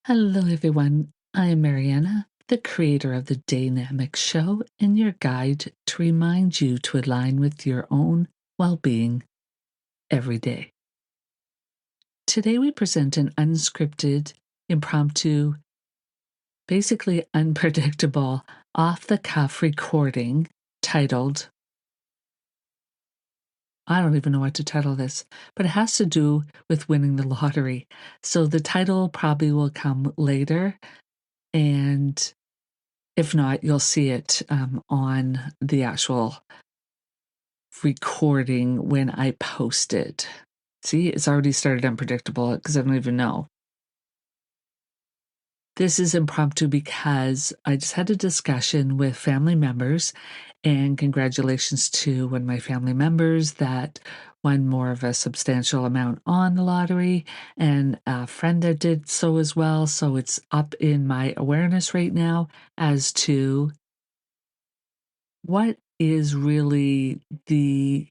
Hello, everyone. I am Marianna, the creator of the DAYnamics show, and your guide to remind you to align with your own well being every day. Today, we present an unscripted, impromptu, basically unpredictable, off the cuff recording titled, I don't even know what to title this, but it has to do with winning the lottery. So the title probably will come later. And if not, you'll see it on the actual recording when I post it. See, it's already started unpredictable because I don't even know. This is impromptu because I just had a discussion with family members, and congratulations to one of my family members that won more of a substantial amount on the lottery, and a friend that did so as well. So it's up in my awareness right now as to what is really the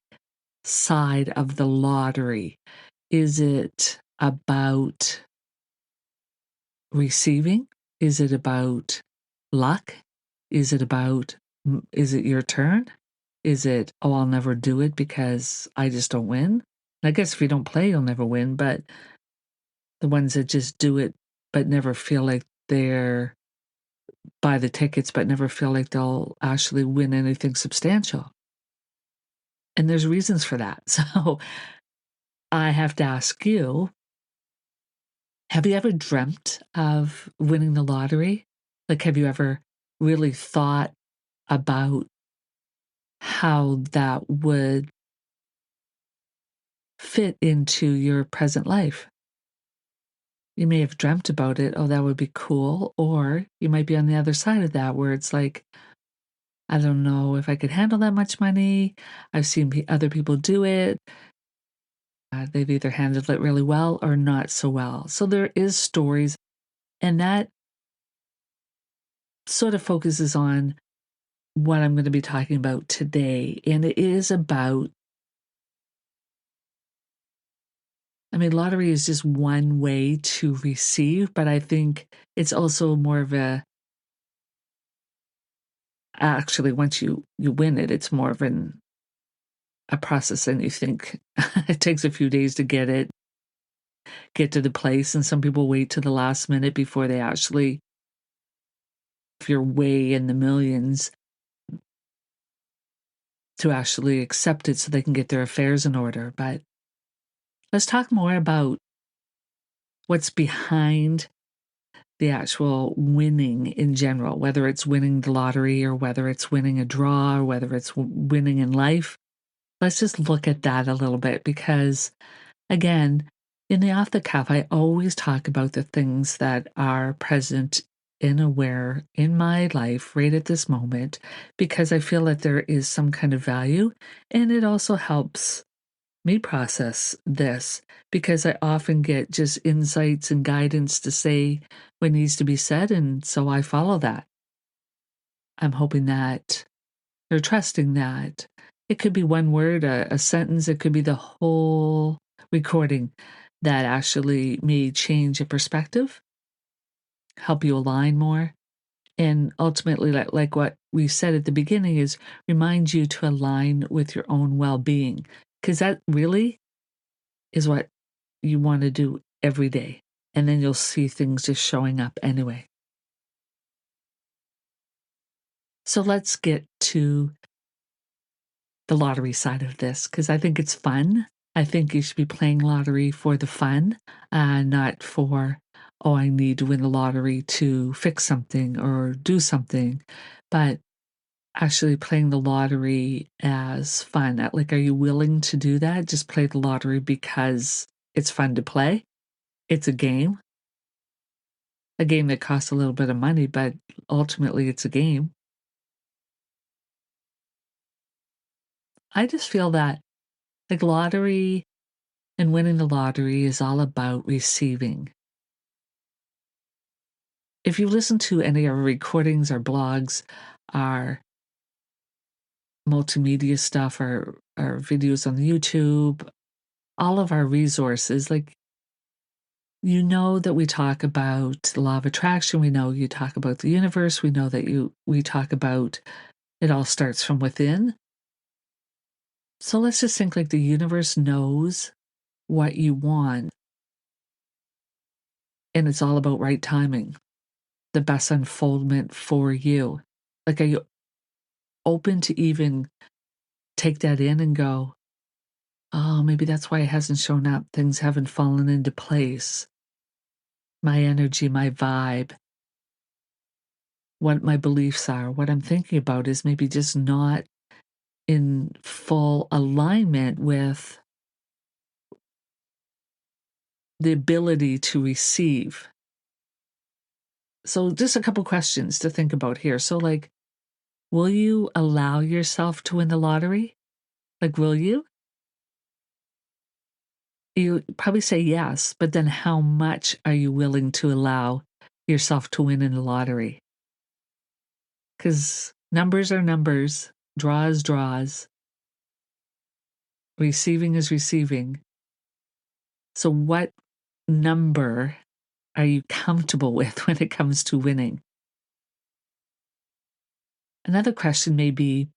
side of the lottery? Is it about receiving? Is it about luck? Is it about, is it your turn? Is it, oh, I'll never do it because I just don't win? I guess if you don't play, you'll never win, but the ones that just do it but never feel like they're buy the tickets but never feel like they'll actually win anything substantial. And there's reasons for that. So I have to ask you, have you ever dreamt of winning the lottery? Like, have you ever really thought about how that would fit into your present life? You may have dreamt about it, oh, that would be cool. Or you might be on the other side of that where it's like, I don't know if I could handle that much money. I've seen other people do it. They've either handled it really well or not so well. So there is stories, and that sort of focuses on what I'm going to be talking about today. And it is about, I mean, lottery is just one way to receive, but I think it's also more of actually, once you win it, it's more of a process than you think. It takes a few days to get to the place. And some people wait to the last minute before they actually, if you're way in the millions, to actually accept it so they can get their affairs in order. But let's talk more about what's behind the actual winning in general, whether it's winning the lottery or whether it's winning a draw or whether it's winning in life. Let's just look at that a little bit because, again, in the off the cuff, I always talk about the things that are present and aware in my life right at this moment because I feel that there is some kind of value, and it also helps me process this because I often get just insights and guidance to say what needs to be said. And so I follow that. I'm hoping that or trusting that it could be one word, a sentence, it could be the whole recording that actually may change a perspective, help you align more. And ultimately, like what we said at the beginning, is remind you to align with your own well being. Because that really is what you want to do every day. And then you'll see things just showing up anyway. So let's get to the lottery side of this because I think it's fun. I think you should be playing lottery for the fun, not for, oh, I need to win the lottery to fix something or do something, but actually playing the lottery as fun. Like, are you willing to do that? Just play the lottery because it's fun to play. It's a game that costs a little bit of money, but ultimately it's a game. I just feel that like lottery and winning the lottery is all about receiving. If you listen to any of our recordings, our blogs, our multimedia stuff, our videos on YouTube, all of our resources, like you know that we talk about the law of attraction. We know you talk about the universe. We know that we talk about it all starts from within. So let's just think like the universe knows what you want, and it's all about right timing, the best unfoldment for you. Like, are you open to even take that in and go, oh, maybe that's why it hasn't shown up. Things haven't fallen into place. My energy, my vibe, what my beliefs are, what I'm thinking about is maybe just not in full alignment with the ability to receive. So, just a couple questions to think about here. So, like, will you allow yourself to win the lottery? Like, will you? You probably say yes, but then how much are you willing to allow yourself to win in the lottery? Because numbers are numbers, draws, draws, receiving is receiving. So, what number are you comfortable with when it comes to winning? Another question may be,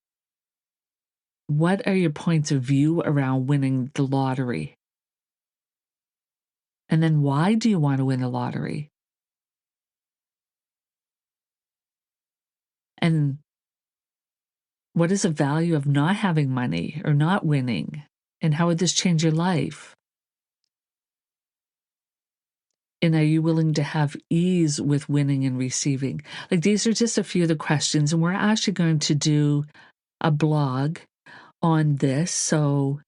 what are your points of view around winning the lottery? And then why do you want to win the lottery? And what is the value of not having money or not winning? And how would this change your life? And are you willing to have ease with winning and receiving? Like, these are just a few of the questions. And we're actually going to do a blog on this. So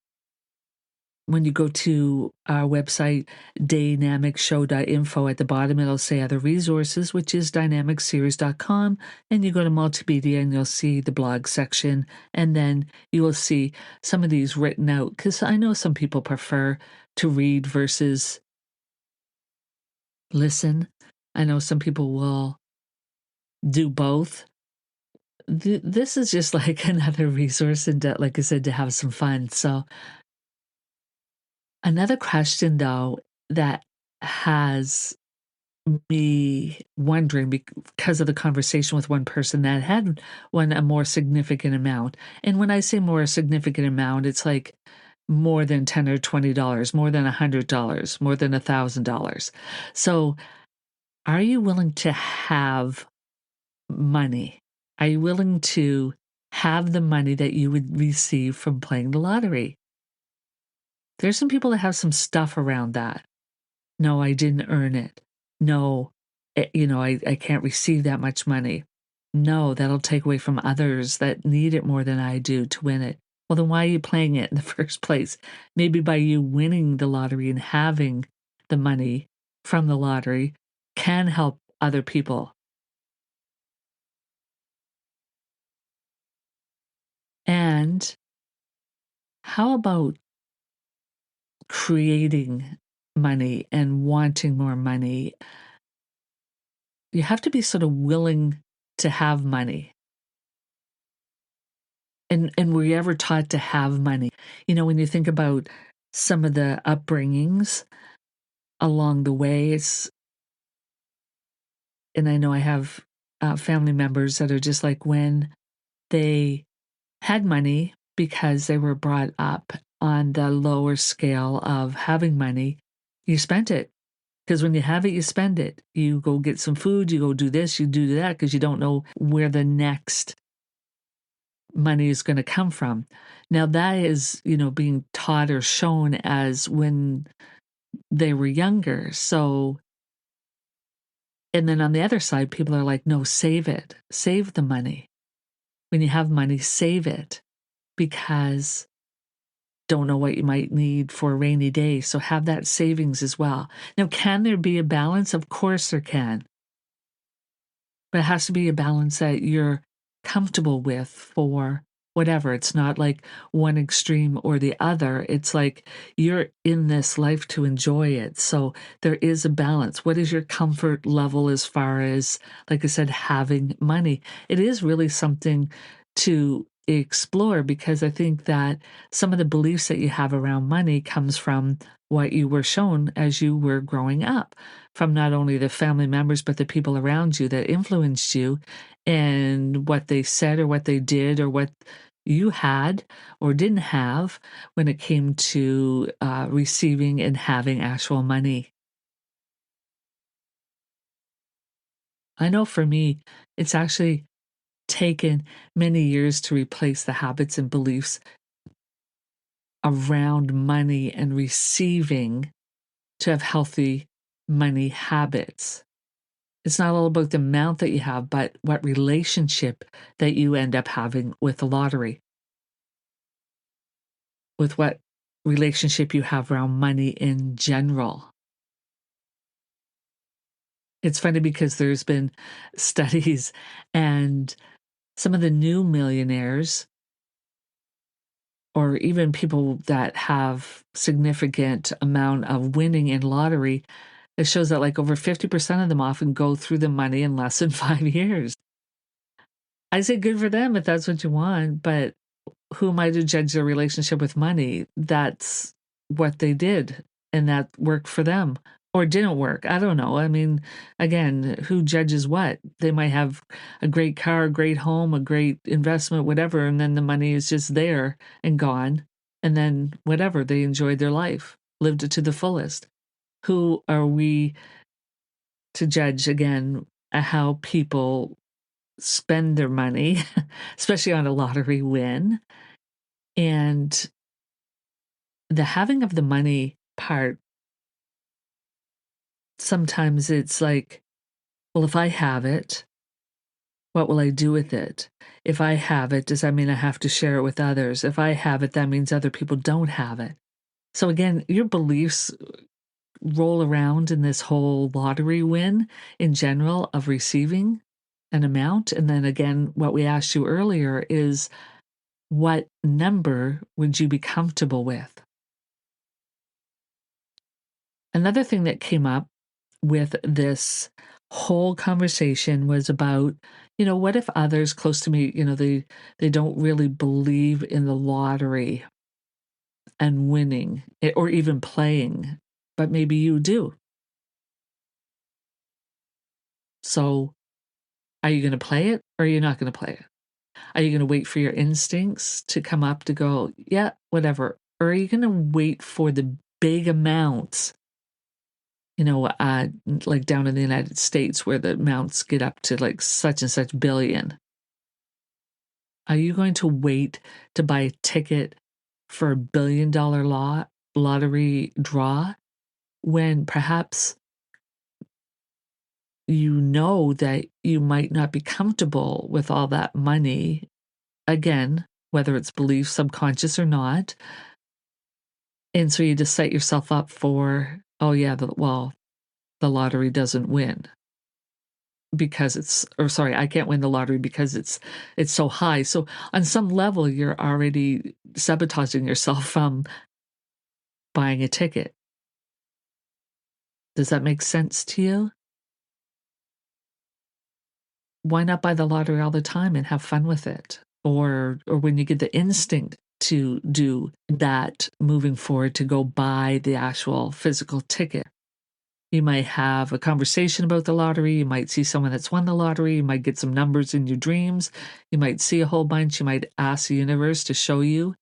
when you go to our website, DAYnamicsShow.info, at the bottom it'll say other resources, which is dynamicseries.com, and you go to multimedia and you'll see the blog section, and then you will see some of these written out, because I know some people prefer to read versus listen. I know some people will do both. This is just like another resource, and like I said, to have some fun. So another question, though, that has me wondering, because of the conversation with one person that had won a more significant amount. And when I say more significant amount, it's like more than $10 or $20, more than $100, more than $1,000. So are you willing to have money? Are you willing to have the money that you would receive from playing the lottery? There's some people that have some stuff around that. No, I didn't earn it. No, I can't receive that much money. No, that'll take away from others that need it more than I do to win it. Well, then why are you playing it in the first place? Maybe by you winning the lottery and having the money from the lottery can help other people. And how about creating money and wanting more money? You have to be sort of willing to have money. And were you ever taught to have money? When you think about some of the upbringings along the way, and I know I have family members that are just like, when they had money because they were brought up on the lower scale of having money, you spent it. Because when you have it, you spend it. You go get some food, you go do this, you do that, because you don't know where the next money is going to come from. Now that is, being taught or shown as when they were younger. So, and then on the other side, people are like, no, save it, save the money. When you have money, save it, because don't know what you might need for a rainy day. So have that savings as well. Now, can there be a balance? Of course there can. But it has to be a balance that you're comfortable with for whatever. It's not like one extreme or the other. It's like you're in this life to enjoy it. So there is a balance. What is your comfort level as far as, like I said, having money? It is really something to explore, because I think that some of the beliefs that you have around money comes from what you were shown as you were growing up from not only the family members, but the people around you that influenced you and what they said or what they did or what you had or didn't have when it came to receiving and having actual money. I know for me, it's actually taken many years to replace the habits and beliefs around money and receiving to have healthy money habits. It's not all about the amount that you have, but what relationship that you end up having with the lottery, with what relationship you have around money in general. It's funny because there's been studies and some of the new millionaires or even people that have significant amount of winning in lottery, it shows that like over 50% of them often go through the money in less than 5 years. I say good for them if that's what you want, but who am I to judge their relationship with money? That's what they did, and that worked for them or didn't work. I don't know. I mean, again, who judges what? They might have a great car, a great home, a great investment, whatever, and then the money is just there and gone. And then whatever, they enjoyed their life, lived it to the fullest. Who are we to judge again how people spend their money, especially on a lottery win? And the having of the money part, sometimes it's like, well, if I have it, what will I do with it? If I have it, does that mean I have to share it with others? If I have it, that means other people don't have it. So again, your beliefs roll around in this whole lottery win in general of receiving an amount. And then again, what we asked you earlier is what number would you be comfortable with? Another thing that came up with this whole conversation was about, what if others close to me, they don't really believe in the lottery and winning or even playing, but maybe you do. So, are you going to play it or are you not going to play it? Are you going to wait for your instincts to come up to go, yeah, whatever? Or are you going to wait for the big amounts, like down in the United States where the amounts get up to like such and such billion? Are you going to wait to buy a ticket for $1 billion lottery draw when perhaps you know that you might not be comfortable with all that money? Again, whether it's belief, subconscious or not. And so you just set yourself up for, oh yeah, the lottery doesn't win because I can't win the lottery because it's so high. So on some level, you're already sabotaging yourself from buying a ticket. Does that make sense to you? Why not buy the lottery all the time and have fun with it? Or when you get the instinct to do that moving forward to go buy the actual physical ticket. You might have a conversation about the lottery. You might see someone that's won the lottery. You might get some numbers in your dreams. You might see a whole bunch. You might ask the universe to show you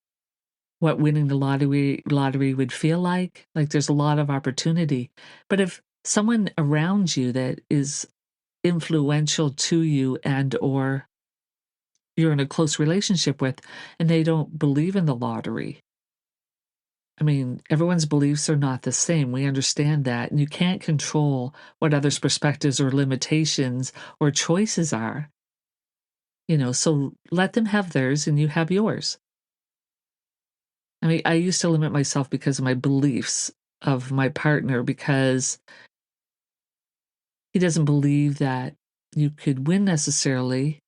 what winning the lottery would feel like. Like there's a lot of opportunity. But if someone around you that is influential to you and or you're in a close relationship with and they don't believe in the lottery, I mean, everyone's beliefs are not the same. We understand that. And you can't control what others' perspectives or limitations or choices are. So let them have theirs and you have yours. I mean, I used to limit myself because of my beliefs of my partner because he doesn't believe that you could win necessarily.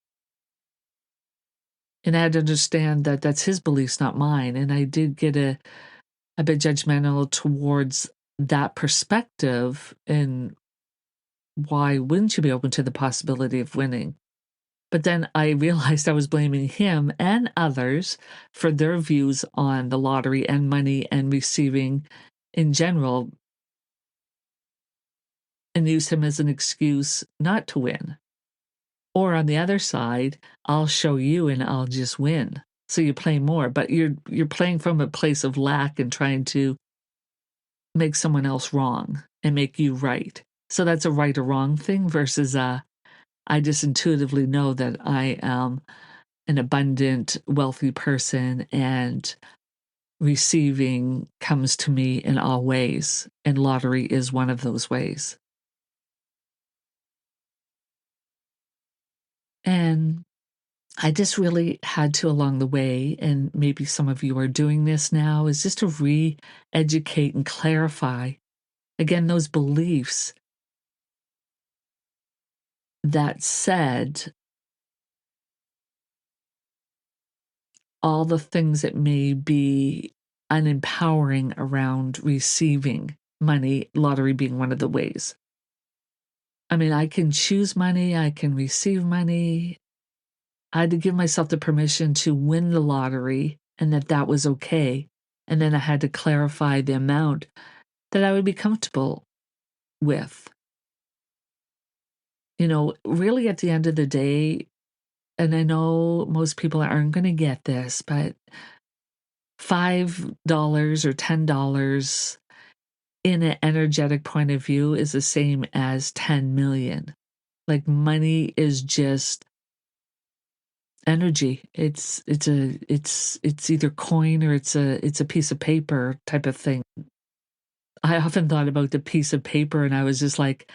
And I had to understand that that's his beliefs, not mine. And I did get a bit judgmental towards that perspective and why wouldn't you be open to the possibility of winning? But then I realized I was blaming him and others for their views on the lottery and money and receiving in general and use him as an excuse not to win. Or on the other side, I'll show you and I'll just win. So you play more, but you're playing from a place of lack and trying to make someone else wrong and make you right. So that's a right or wrong thing versus I just intuitively know that I am an abundant, wealthy person and receiving comes to me in all ways. And lottery is one of those ways. And I just really had to along the way, and maybe some of you are doing this now, is just to re-educate and clarify, again, those beliefs that said all the things that may be unempowering around receiving money, lottery being one of the ways. I mean, I can choose money, I can receive money. I had to give myself the permission to win the lottery and that was okay. And then I had to clarify the amount that I would be comfortable with. You know, really at the end of the day, and I know most people aren't going to get this, but $5 or $10 in an energetic point of view is the same as 10 million. Like money is just energy. It's either coin or it's a piece of paper type of thing. I often thought about the piece of paper and I was just like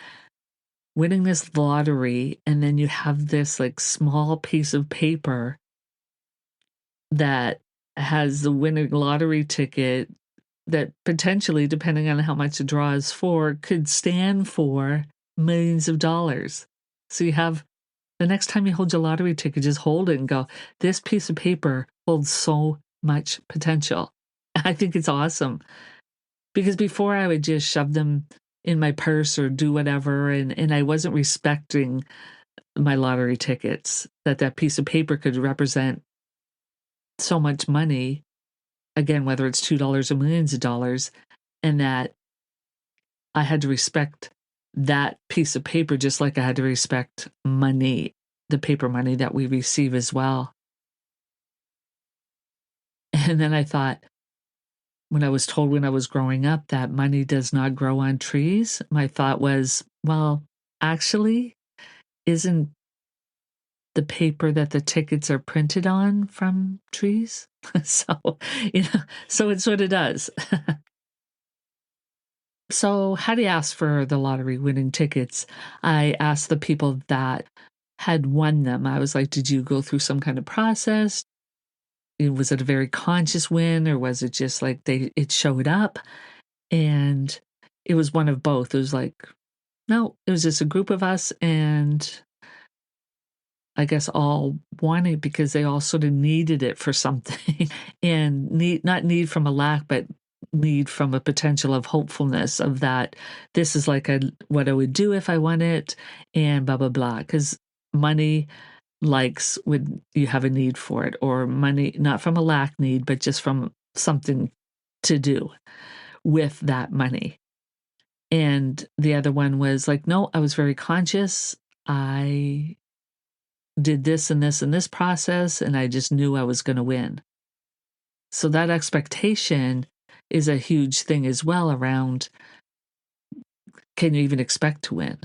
winning this lottery and then you have this like small piece of paper that has the winning lottery ticket that potentially, depending on how much the draw is for, could stand for millions of dollars. So you have the next time you hold your lottery ticket, just hold it and go, this piece of paper holds so much potential. I think it's awesome because before I would just shove them in my purse or do whatever, and I wasn't respecting my lottery tickets, that piece of paper could represent so much money, again, whether it's $2 or millions of dollars, and that I had to respect that piece of paper just like I had to respect money, the paper money that we receive as well. And then I thought, when I was told when I was growing up that money does not grow on trees, my thought was, well, actually, isn't the paper that the tickets are printed on from trees? So, so it sort of does. So, how do you ask for the lottery winning tickets? I asked the people that had won them. I was like, did you go through some kind of process? Was it a very conscious win or was it just like it showed up? And it was one of both. It was like, no, it was just a group of us and I guess all wanted because they all sort of needed it for something and not need from a lack, but need from a potential of hopefulness of that this is like what I would do if I won it and blah, blah, blah. Because money likes when you have a need for it or money, not from a lack need, but just from something to do with that money. And the other one was like, no, I was very conscious. I did this and this and this process, and I just knew I was going to win. So that expectation is a huge thing as well around, can you even expect to win?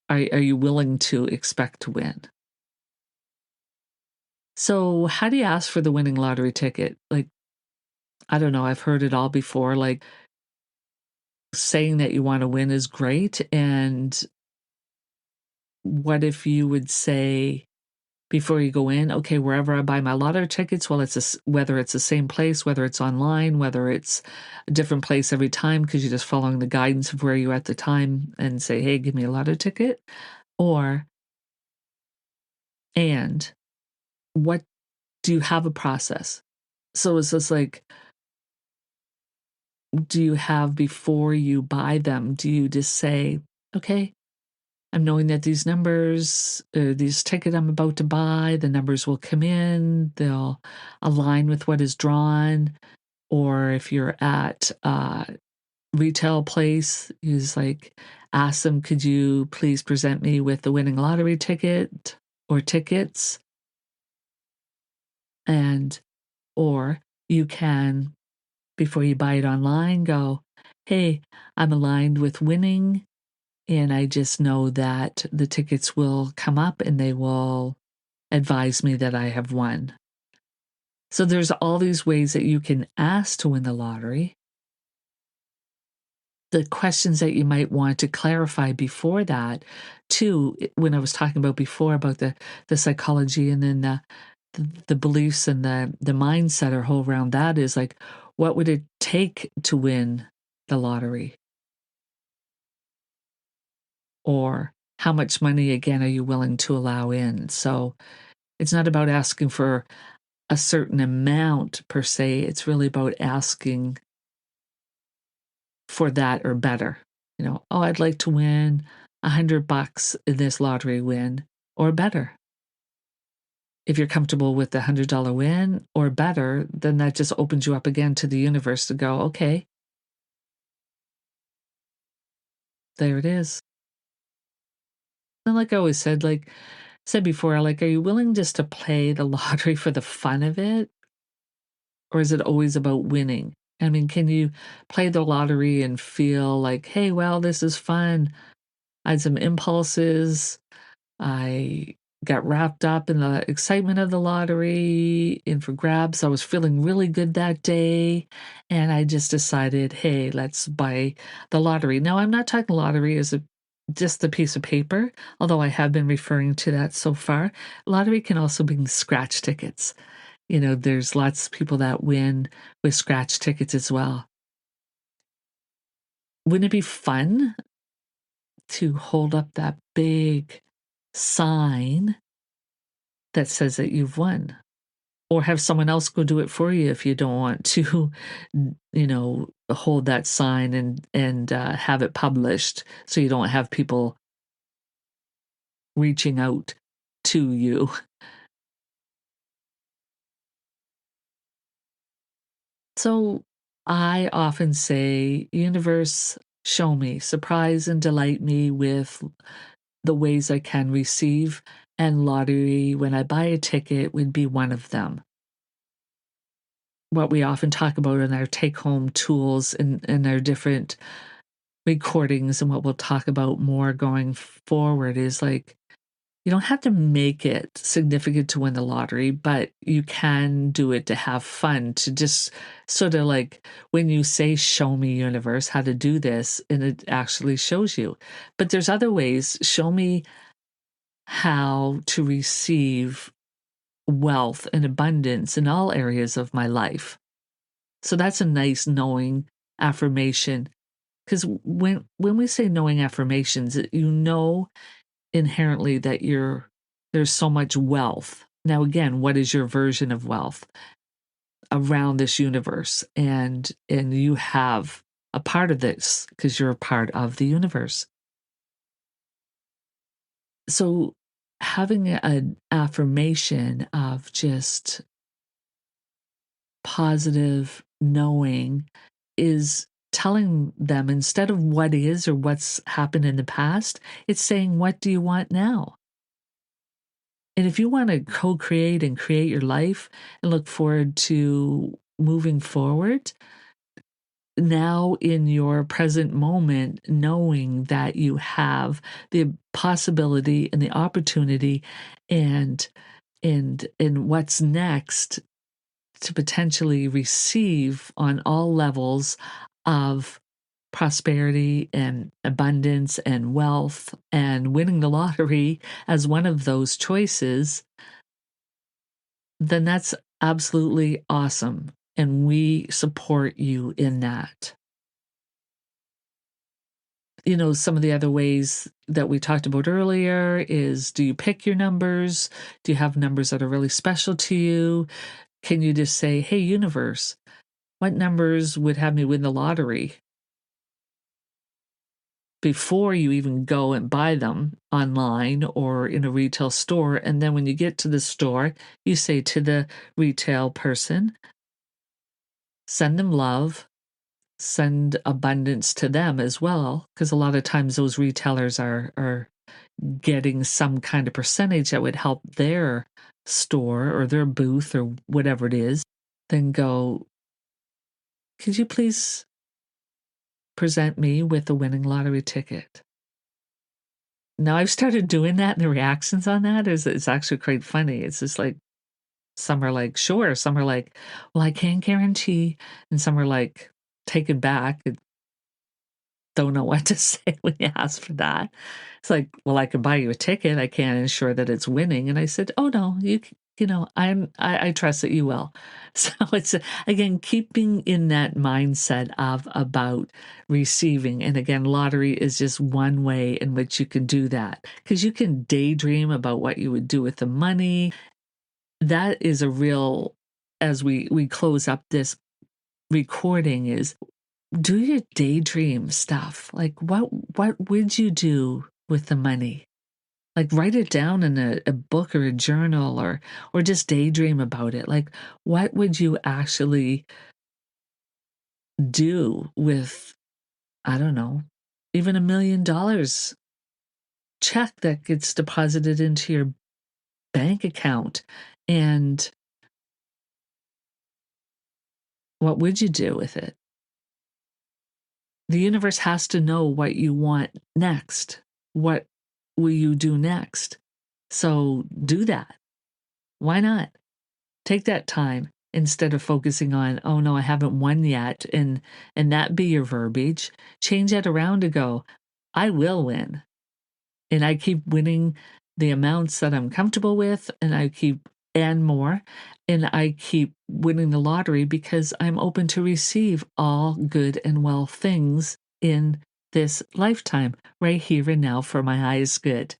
Are you willing to expect to win? So how do you ask for the winning lottery ticket? Like, I don't know, I've heard it all before. Like saying that you want to win is great. And what if you would say, before you go in, okay, wherever I buy my lottery tickets, well, whether it's the same place, whether it's online, whether it's a different place every time because you're just following the guidance of where you're at the time and say, hey, give me a lottery ticket, or and what do you have a process? So it's just like, do you have before you buy them? Do you just say, okay, I'm knowing that these numbers, these ticket I'm about to buy, the numbers will come in, they'll align with what is drawn. Or if you're at retail place is like, ask them, could you please present me with the winning lottery ticket or tickets? And, or you can, before you buy it online, go, hey, I'm aligned with winning. And I just know that the tickets will come up and they will advise me that I have won. So there's all these ways that you can ask to win the lottery. The questions that you might want to clarify before that, too, when I was talking about before about the psychology and then the beliefs and the mindset or whole around that is like, what would it take to win the lottery? Or how much money, again, are you willing to allow in? So it's not about asking for a certain amount per se. It's really about asking for that or better. Oh, I'd like to win $100 in this lottery win or better. If you're comfortable with the $100 win or better, then that just opens you up again to the universe to go, okay, there it is. And like I always said before, like, are you willing just to play the lottery for the fun of it? Or is it always about winning? I mean, can you play the lottery and feel like, hey, well, this is fun. I had some impulses. I got wrapped up in the excitement of the lottery in for grabs. I was feeling really good that day. And I just decided, hey, let's buy the lottery. Now, I'm not talking lottery as just a piece of paper, although I have been referring to that so far. Lottery can also be scratch tickets. There's lots of people that win with scratch tickets as well. Wouldn't it be fun to hold up that big sign that says that you've won? Or have someone else go do it for you if you don't want to, hold that sign and have it published so you don't have people reaching out to you. So I often say, universe, show me, surprise and delight me with the ways I can receive, and lottery, when I buy a ticket, would be one of them. What we often talk about in our take home tools and our different recordings, and what we'll talk about more going forward, is like, you don't have to make it significant to win the lottery, but you can do it to have fun, to just sort of like when you say, show me, universe, how to do this, and it actually shows you. But there's other ways. Show me how to receive wealth and abundance in all areas of my life. So that's a nice knowing affirmation. Because when we say knowing affirmations, inherently that there's so much wealth. Now again, what is your version of wealth around this universe? And you have a part of this because you're a part of the universe. So having an affirmation of just positive knowing is telling them, instead of what is or what's happened in the past, it's saying, what do you want now? And if you want to co-create and create your life and look forward to moving forward, now in your present moment, knowing that you have the possibility and the opportunity and and what's next to potentially receive on all levels of prosperity and abundance and wealth, and winning the lottery as one of those choices, then that's absolutely awesome. And we support you in that. Some of the other ways that we talked about earlier is, do you pick your numbers? Do you have numbers that are really special to you? Can you just say, hey, universe, what numbers would have me win the lottery? Before you even go and buy them online or in a retail store. And then when you get to the store, you say to the retail person, send them love, send abundance to them as well, because a lot of times those retailers are getting some kind of percentage that would help their store or their booth or whatever it is. Then go, could you please present me with a winning lottery ticket? Now I've started doing that, and the reactions on that is it's actually quite funny. It's just like some are like, sure, some are like, well, I can't guarantee, and some are like taken back and don't know what to say when you ask for that. It's like, well, I could buy you a ticket. I can't ensure that it's winning. And I said, oh no, you know, I trust that you will. So it's again keeping in that mindset of about receiving. And again, lottery is just one way in which you can do that, because you can daydream about what you would do with the money. That is a real, as we close up this recording, is do your daydream stuff. Like what would you do with the money? Like write it down in a book or a journal, or just daydream about it. Like what would you actually do with, I don't know, even $1 million check that gets deposited into your bank account? And what would you do with it? The universe has to know what you want next. What will you do next? So do that. Why not? Take that time instead of focusing on, oh no, I haven't won yet, and that be your verbiage. Change that around to go, I will win. And I keep winning the amounts that I'm comfortable with, and more, and I keep winning the lottery because I'm open to receive all good and well things in this lifetime, right here and now, for my highest good.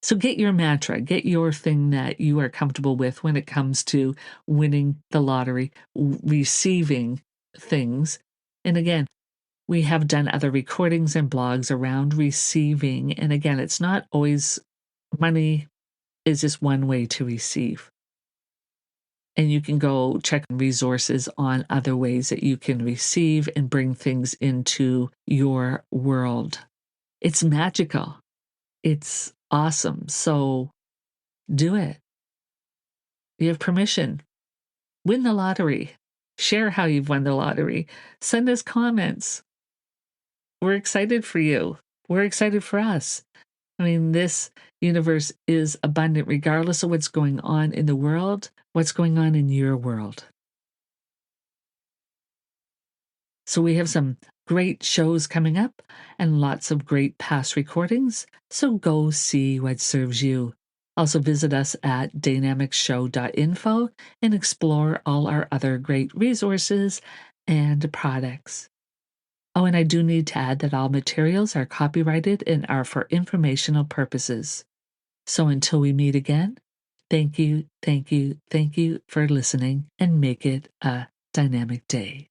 So get your mantra, get your thing that you are comfortable with when it comes to winning the lottery, receiving things. And again, we have done other recordings and blogs around receiving. And again, it's not always money is just one way to receive. And you can go check resources on other ways that you can receive and bring things into your world. It's magical. It's awesome. So do it. You have permission. Win the lottery. Share how you've won the lottery. Send us comments. We're excited for you. We're excited for us. I mean, this universe is abundant regardless of what's going on in the world, what's going on in your world. So we have some great shows coming up and lots of great past recordings. So go see what serves you. Also visit us at DAYnamicsShow.info and explore all our other great resources and products. Oh, and I do need to add that all materials are copyrighted and are for informational purposes. So until we meet again, thank you, thank you, thank you for listening, and make it a dynamic day.